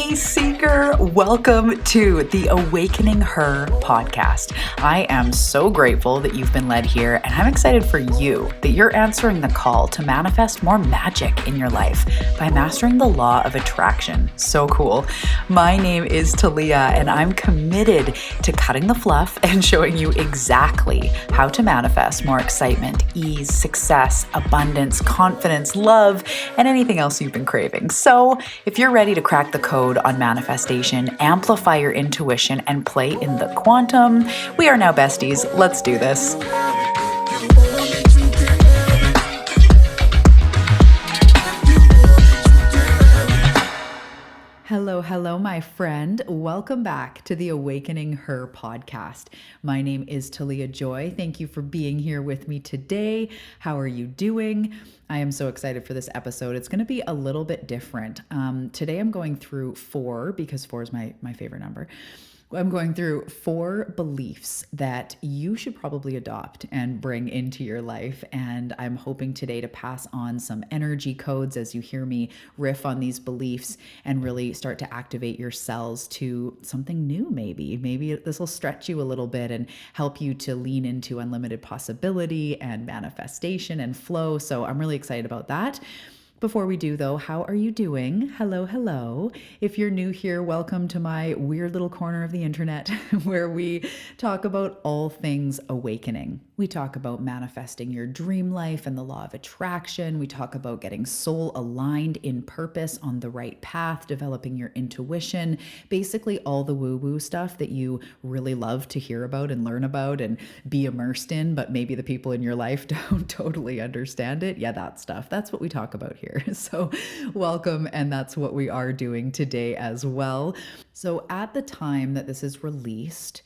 Hey Seeker, welcome to the Awakening Her podcast. I am so grateful that you've been led here, and I'm excited for you that you're answering the call to manifest more magic in your life by mastering the law of attraction. So cool. My name is Talia, and I'm committed to cutting the fluff and showing you exactly how to manifest more excitement, ease, success, abundance, confidence, love, and anything else you've been craving. So if you're ready to crack the code on manifestation, amplify your intuition, and play in the quantum, we are now besties. Let's do this. Hello, my friend. Welcome back to the Awakening Her podcast. My name is Talia Joy. Thank you for being here with me today. How are you doing? I am so excited for this episode. It's going to be a little bit different. Today I'm going through 4, because 4 is my favorite number. I'm going through 4 beliefs that you should probably adopt and bring into your life. And I'm hoping today to pass on some energy codes as you hear me riff on these beliefs and really start to activate your cells to something new, maybe. Maybe this will stretch you a little bit and help you to lean into unlimited possibility and manifestation and flow. So I'm really excited about that. Before we do, though, how are you doing? Hello. If you're new here, welcome to my weird little corner of the internet where we talk about all things awakening. We talk about manifesting your dream life and the law of attraction. We talk about getting soul aligned in purpose on the right path, developing your intuition, basically all the woo-woo stuff that you really love to hear about and learn about and be immersed in, but maybe the people in your life don't totally understand it. Yeah, that stuff. That's what we talk about here. So welcome. And that's what we are doing today as well. So at the time that this is released,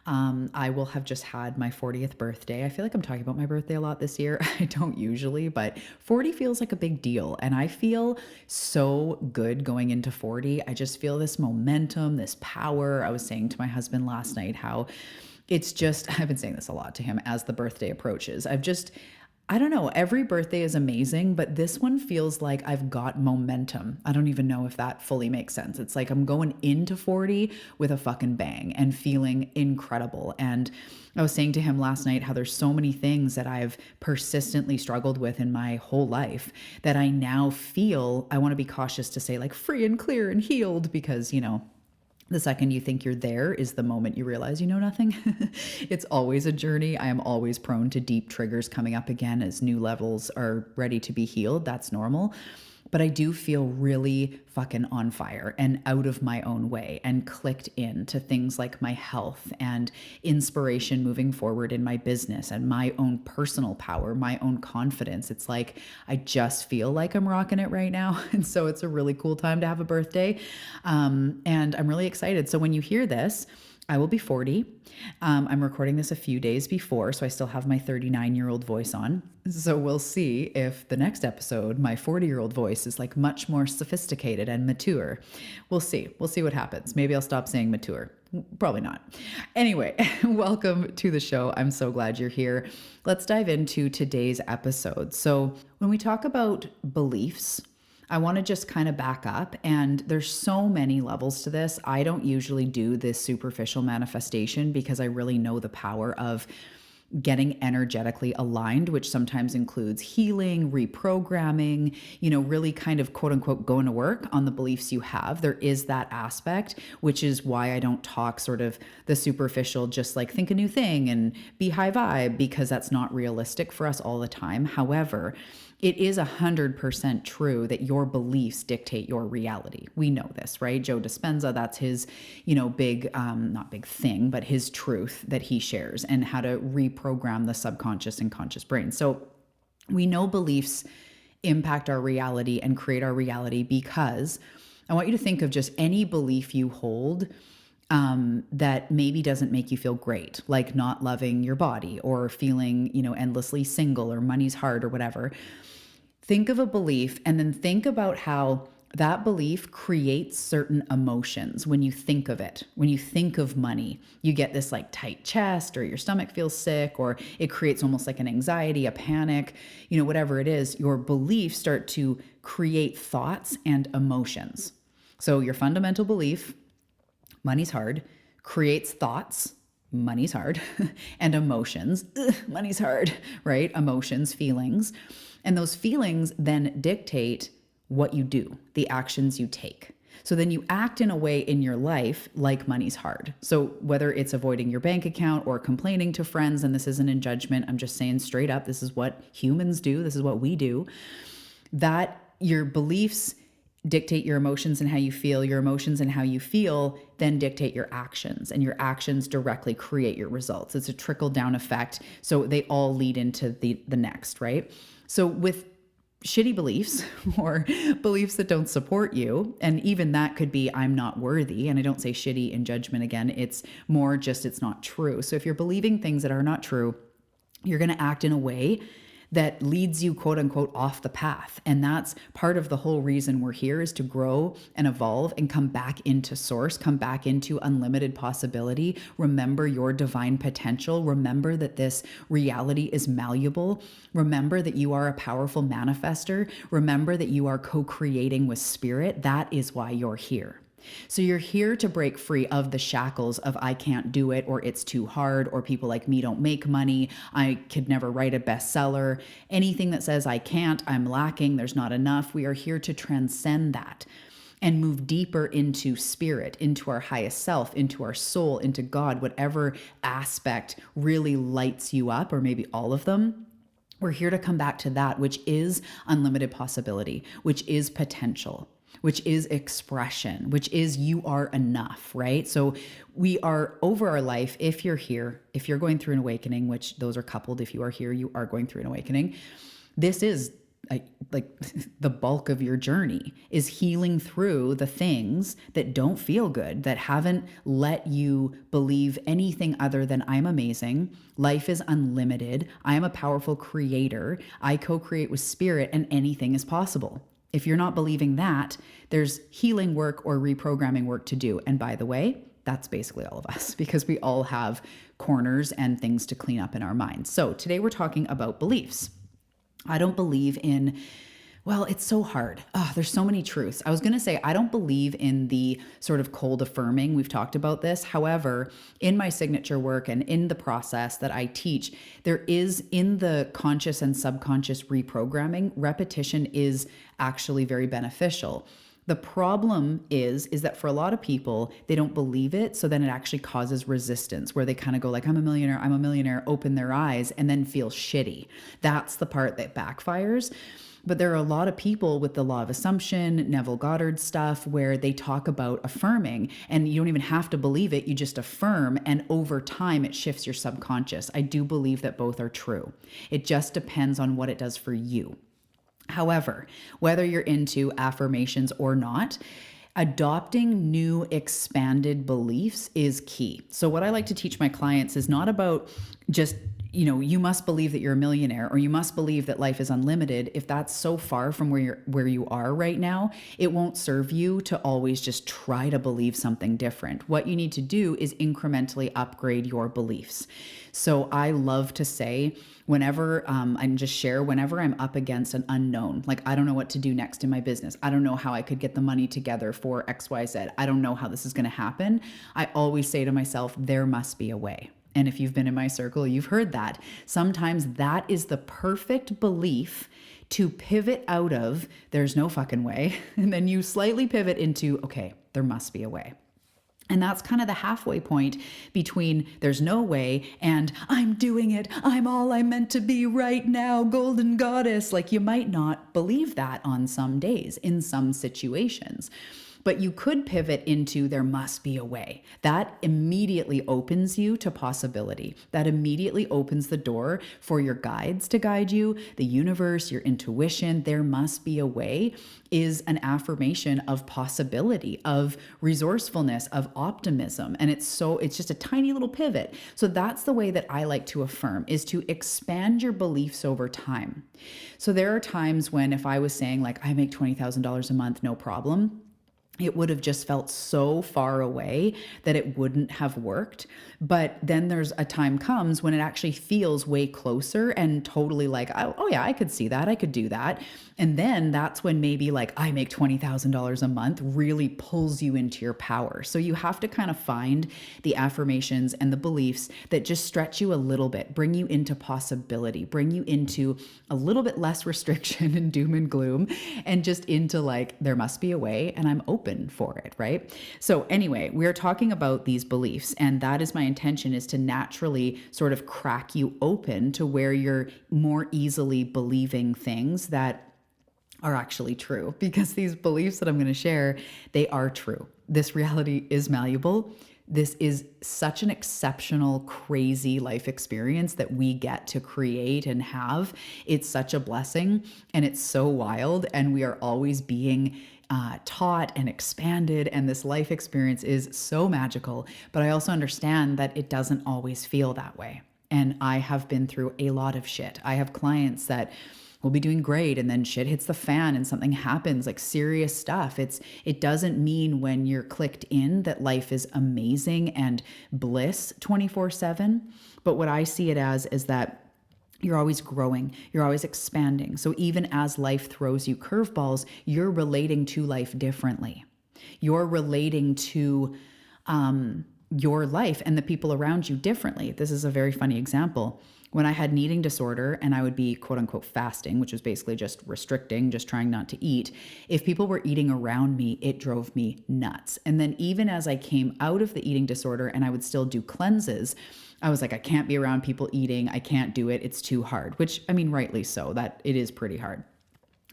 I will have just had my 40th birthday. I feel like I'm talking about my birthday a lot this year. I don't usually, but 40 feels like a big deal. And I feel so good going into 40. I just feel this momentum, this power. I was saying to my husband last night how it's just, I've been saying this a lot to him as the birthday approaches. I don't know, every birthday is amazing, but this one feels like I've got momentum. I don't even know if that fully makes sense. It's like I'm going into 40 with a fucking bang and feeling incredible. And I was saying to him last night how there's so many things that I've persistently struggled with in my whole life that I now feel, I want to be cautious to say like free and clear and healed because, the second you think you're there is the moment you realize you know nothing. It's always a journey. I am always prone to deep triggers coming up again as new levels are ready to be healed. That's normal. But I do feel really fucking on fire and out of my own way and clicked into things like my health and inspiration moving forward in my business and my own personal power, my own confidence. It's like, I just feel like I'm rocking it right now. And so it's a really cool time to have a birthday. And I'm really excited. So when you hear this, I will be 40. I'm recording this a few days before, so I still have my 39-year-old voice on. So we'll see if the next episode, my 40-year-old voice is like much more sophisticated and mature. We'll see. We'll see what happens. Maybe I'll stop saying mature. Probably not. Anyway, welcome to the show. I'm so glad you're here. Let's dive into today's episode. So when we talk about beliefs, I want to just kind of back up, and there's so many levels to this. I don't usually do this superficial manifestation because I really know the power of getting energetically aligned, which sometimes includes healing, reprogramming, really kind of quote unquote going to work on the beliefs you have. There is that aspect, which is why I don't talk sort of the superficial, just like think a new thing and be high vibe, because that's not realistic for us all the time. However, it is 100% true that your beliefs dictate your reality. We know this, right? Joe Dispenza, that's his, big, not big thing, but his truth that he shares and how to reprogram the subconscious and conscious brain. So we know beliefs impact our reality and create our reality because I want you to think of just any belief you hold that maybe doesn't make you feel great, like not loving your body or feeling, endlessly single or money's hard or whatever. Think of a belief and then think about how that belief creates certain emotions when you think of it. When you think of money, you get this like tight chest or your stomach feels sick, or it creates almost like an anxiety, a panic, whatever it is. Your beliefs start to create thoughts and emotions. So your fundamental belief, money's hard, creates thoughts, money's hard, and emotions, money's hard, right? Emotions, feelings. And those feelings then dictate what you do, the actions you take. So then you act in a way in your life like money's hard. So whether it's avoiding your bank account or complaining to friends, and this isn't in judgment, I'm just saying straight up, this is what humans do, this is what we do, that your beliefs dictate your emotions and how you feel. Your emotions and how you feel then dictate your actions, and your actions directly create your results. It's a trickle down effect. So they all lead into the next, right? So with shitty beliefs or beliefs that don't support you, and even that could be I'm not worthy, and I don't say shitty in judgment again, it's more just it's not true. So if you're believing things that are not true, you're going to act in a way that leads you, quote unquote, off the path. And that's part of the whole reason we're here, is to grow and evolve and come back into source, come back into unlimited possibility. Remember your divine potential. Remember that this reality is malleable. Remember that you are a powerful manifester. Remember that you are co-creating with spirit. That is why you're here. So you're here to break free of the shackles of I can't do it, or it's too hard, or people like me don't make money, I could never write a bestseller. Anything that says I can't, I'm lacking, there's not enough. We are here to transcend that and move deeper into spirit, into our highest self, into our soul, into God, whatever aspect really lights you up, or maybe all of them. We're here to come back to that, which is unlimited possibility, which is potential, which is expression, which is you are enough, right? So we are over our life. If you're here, if you're going through an awakening, which those are coupled, if you are here, you are going through an awakening. This is like the bulk of your journey, is healing through the things that don't feel good, that haven't let you believe anything other than I'm amazing, life is unlimited, I am a powerful creator, I co-create with spirit, and anything is possible. If you're not believing that, there's healing work or reprogramming work to do. And by the way, that's basically all of us, because we all have corners and things to clean up in our minds. So today we're talking about beliefs. I don't believe in, well, it's so hard. There's so many truths. I was going to say, I don't believe in the sort of cold affirming. We've talked about this. However, in my signature work and in the process that I teach, there is, in the conscious and subconscious reprogramming, repetition is actually very beneficial. The problem is that for a lot of people, they don't believe it. So then it actually causes resistance, where they kind of go like, I'm a millionaire, open their eyes, and then feel shitty. That's the part that backfires. But there are a lot of people with the law of assumption, Neville Goddard stuff, where they talk about affirming, and you don't even have to believe it. You just affirm, and over time it shifts your subconscious. I do believe that both are true. It just depends on what it does for you. However, whether you're into affirmations or not, adopting new expanded beliefs is key. So what I like to teach my clients is not about just, you must believe that you're a millionaire, or you must believe that life is unlimited. If that's so far from where you are right now, it won't serve you to always just try to believe something different. What you need to do is incrementally upgrade your beliefs. So I love to say, whenever whenever I'm up against an unknown, like I don't know what to do next in my business, I don't know how I could get the money together for XYZ, I don't know how this is going to happen, I always say to myself, there must be a way. And if you've been in my circle, you've heard that. Sometimes that is the perfect belief to pivot out of, there's no fucking way. And then you slightly pivot into, okay, there must be a way. And that's kind of the halfway point between there's no way and I'm doing it, I'm all I'm meant to be right now, golden goddess. Like, you might not believe that on some days, in some situations. But you could pivot into there must be a way. That immediately opens you to possibility. That immediately opens the door for your guides to guide you, the universe, your intuition. There must be a way is an affirmation of possibility, of resourcefulness, of optimism. And it's just a tiny little pivot. So that's the way that I like to affirm, is to expand your beliefs over time. So there are times when, if I was saying like, I make $20,000 a month, no problem, it would have just felt so far away that it wouldn't have worked. But then there's a time comes when it actually feels way closer and totally like, oh yeah, I could see that. I could do that. And then that's when maybe like I make $20,000 a month really pulls you into your power. So you have to kind of find the affirmations and the beliefs that just stretch you a little bit, bring you into possibility, bring you into a little bit less restriction and doom and gloom, and just into like, there must be a way and I'm open for it, right? So anyway, we're talking about these beliefs, and that is my intention, is to naturally sort of crack you open to where you're more easily believing things that are actually true, because these beliefs that I'm going to share, they are true. This reality is malleable. This is such an exceptional, crazy life experience that we get to create and have. It's such a blessing, and it's so wild, and we are always being taught and expanded, and this life experience is so magical. But I also understand that it doesn't always feel that way. And I have been through a lot of shit. I have clients that will be doing great, and then shit hits the fan and something happens, like serious stuff. It doesn't mean when you're clicked in that life is amazing and bliss 24/7. But what I see it as is that you're always growing, you're always expanding. So even as life throws you curveballs, you're relating to life differently. You're relating to your life and the people around you differently. This is a very funny example. When I had an eating disorder and I would be quote unquote fasting, which was basically just restricting, just trying not to eat, if people were eating around me, it drove me nuts. And then even as I came out of the eating disorder and I would still do cleanses, I was like, I can't be around people eating. I can't do it. It's too hard, which I mean, rightly so, that it is pretty hard.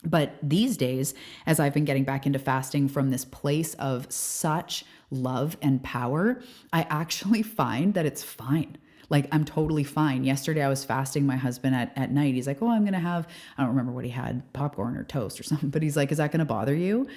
But these days, as I've been getting back into fasting from this place of such love and power, I actually find that it's fine. Like, I'm totally fine. Yesterday I was fasting my husband at night. He's like, oh, I'm going to have, I don't remember what he had, popcorn or toast or something. But he's like, is that going to bother you?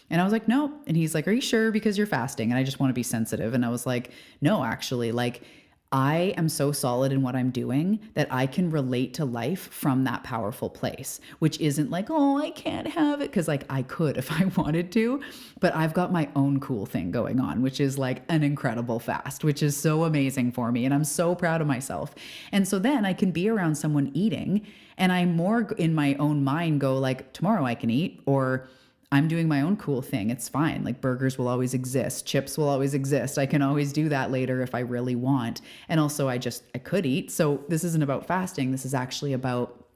And I was like, no. And he's like, are you sure? Because you're fasting. And I just want to be sensitive. And I was like, no, actually, like, I am so solid in what I'm doing that I can relate to life from that powerful place, which isn't like, oh, I can't have it. Cause like I could if I wanted to, but I've got my own cool thing going on, which is like an incredible fast, which is so amazing for me. And I'm so proud of myself. And so then I can be around someone eating and I more in my own mind go like, tomorrow I can eat, or I'm doing my own cool thing. It's fine. Like burgers will always exist. Chips will always exist. I can always do that later if I really want. And also I could eat. So this isn't about fasting. This is actually about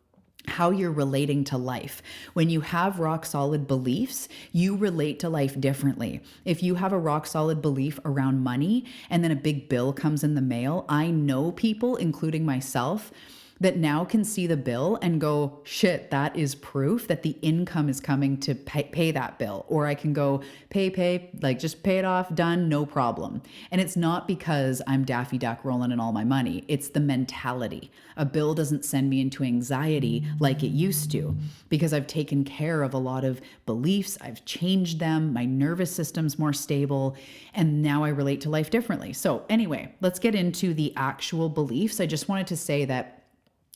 how you're relating to life. When you have rock solid beliefs, you relate to life differently. If you have a rock solid belief around money and then a big bill comes in the mail, I know people, including myself, that now can see the bill and go, shit, that is proof that the income is coming to pay that bill. Or I can go, pay, like just pay it off, done, no problem. And it's not because I'm Daffy Duck rolling in all my money. It's the mentality. A bill doesn't send me into anxiety like it used to, because I've taken care of a lot of beliefs. I've changed them. My nervous system's more stable. And now I relate to life differently. So anyway, let's get into the actual beliefs. I just wanted to say that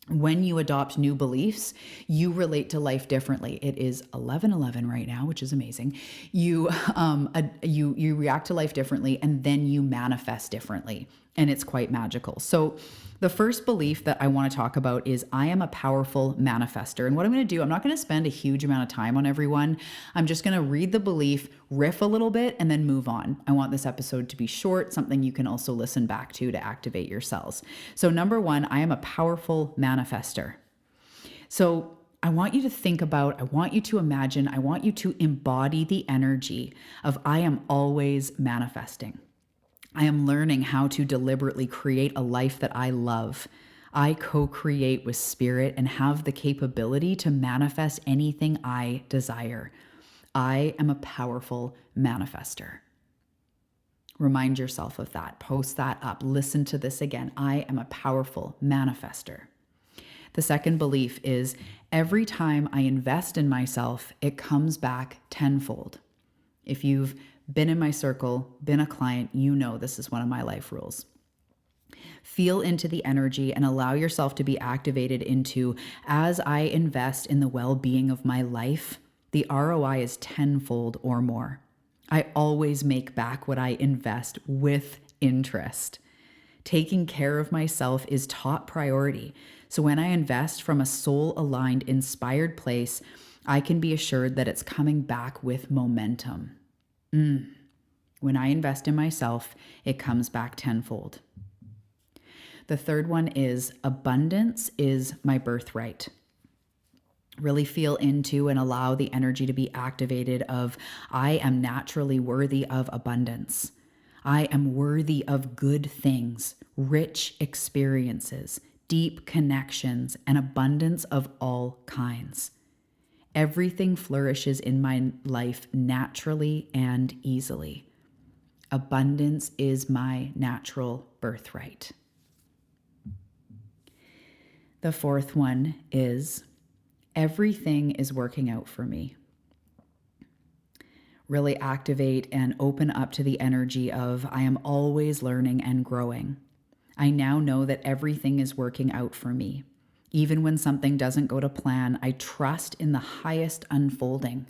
when you adopt new beliefs, you relate to life differently. It is 11:11 right now, which is amazing. You react to life differently, and then you manifest differently, and it's quite magical. So the first belief that I want to talk about is I am a powerful manifester. And what I'm going to do, I'm not going to spend a huge amount of time on everyone. I'm just going to read the belief, riff a little bit, and then move on. I want this episode to be short, something you can also listen back to activate your cells. So number one, I am a powerful manifester. So I want you to think about, I want you to imagine, I want you to embody the energy of I am always manifesting. I am learning how to deliberately create a life that I love. I co-create with spirit and have the capability to manifest anything I desire. I am a powerful manifester. Remind yourself of that. Post that up. Listen to this again. I am a powerful manifester. The second belief is every time I invest in myself, it comes back tenfold. If you've been in my circle, been a client, you know this is one of my life rules. Feel into the energy and allow yourself to be activated into, as I invest in the well-being of my life, the ROI is tenfold or more. I always make back what I invest with interest. Taking care of myself is top priority. So when I invest from a soul-aligned, inspired place, I can be assured that it's coming back with momentum. When I invest in myself, it comes back tenfold. The third one is abundance is my birthright. Really feel into and allow the energy to be activated of I am naturally worthy of abundance. I am worthy of good things, rich experiences, deep connections, and abundance of all kinds. Everything flourishes in my life naturally and easily. Abundance is my natural birthright. The fourth one is everything is working out for me. Really activate and open up to the energy of I am always learning and growing. I now know that everything is working out for me. Even when something doesn't go to plan, I trust in the highest unfolding.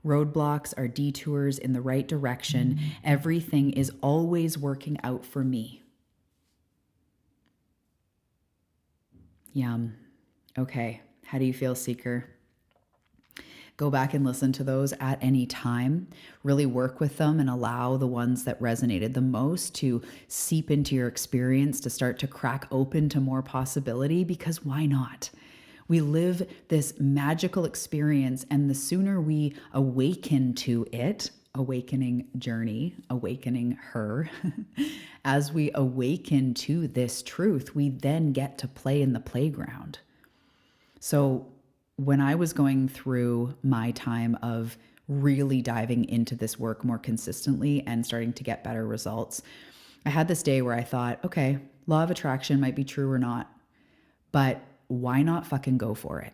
Roadblocks are detours in the right direction. Everything is always working out for me. Yum. Okay. How do you feel, Seeker? Go back and listen to those at any time. Really work with them and allow the ones that resonated the most to seep into your experience, to start to crack open to more possibility, because why not? We live this magical experience, and the sooner we awaken to it, awakening journey, awakening her, as we awaken to this truth, we then get to play in the playground. So when I was going through my time of really diving into this work more consistently and starting to get better results, I had this day where I thought, okay, law of attraction might be true or not, but why not fucking go for it?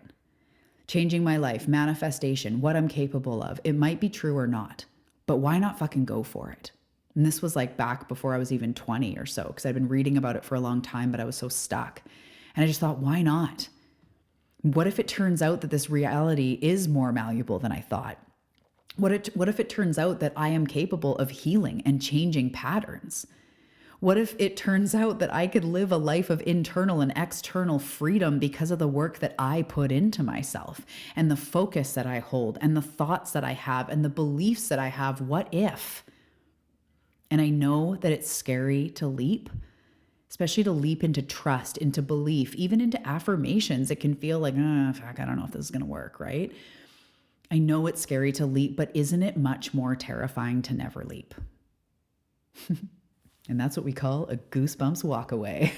Changing my life, manifestation, what I'm capable of. It might be true or not, but why not fucking go for it? And this was like back before I was even 20 or so, because I'd been reading about it for a long time, but I was so stuck. And I just thought, why not? What if it turns out that this reality is more malleable than I thought? What if it turns out that I am capable of healing and changing patterns? What if it turns out that I could live a life of internal and external freedom because of the work that I put into myself and the focus that I hold and the thoughts that I have and the beliefs that I have? What if? And I know that it's scary to leap, especially to leap into trust, into belief, even into affirmations. It can feel like, fuck, I don't know if this is going to work, right? I know it's scary to leap, but isn't it much more terrifying to never leap? And that's what we call a goosebumps walk away.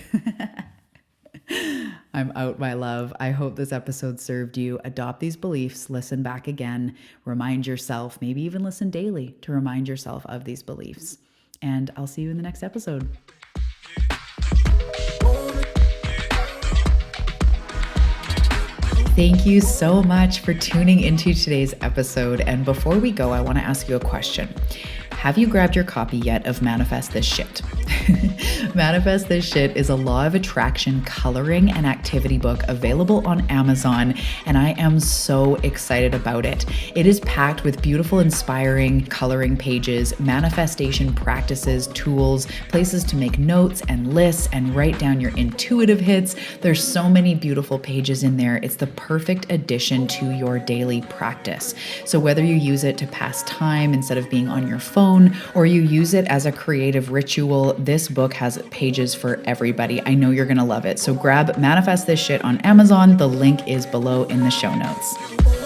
I'm out, my love. I hope this episode served you. Adopt these beliefs, listen back again, remind yourself, maybe even listen daily to remind yourself of these beliefs. And I'll see you in the next episode. Thank you so much for tuning into today's episode. And before we go, I want to ask you a question. Have you grabbed your copy yet of Manifest This Shit? Manifest This Shit is a law of attraction coloring and activity book available on Amazon, and I am so excited about it. It is packed with beautiful, inspiring coloring pages, manifestation practices, tools, places to make notes and lists and write down your intuitive hits. There's so many beautiful pages in there. It's the perfect addition to your daily practice. So whether you use it to pass time instead of being on your phone, or you use it as a creative ritual, this book has pages for everybody. I know you're going to love it. So grab Manifest This Shit on Amazon. The link is below in the show notes.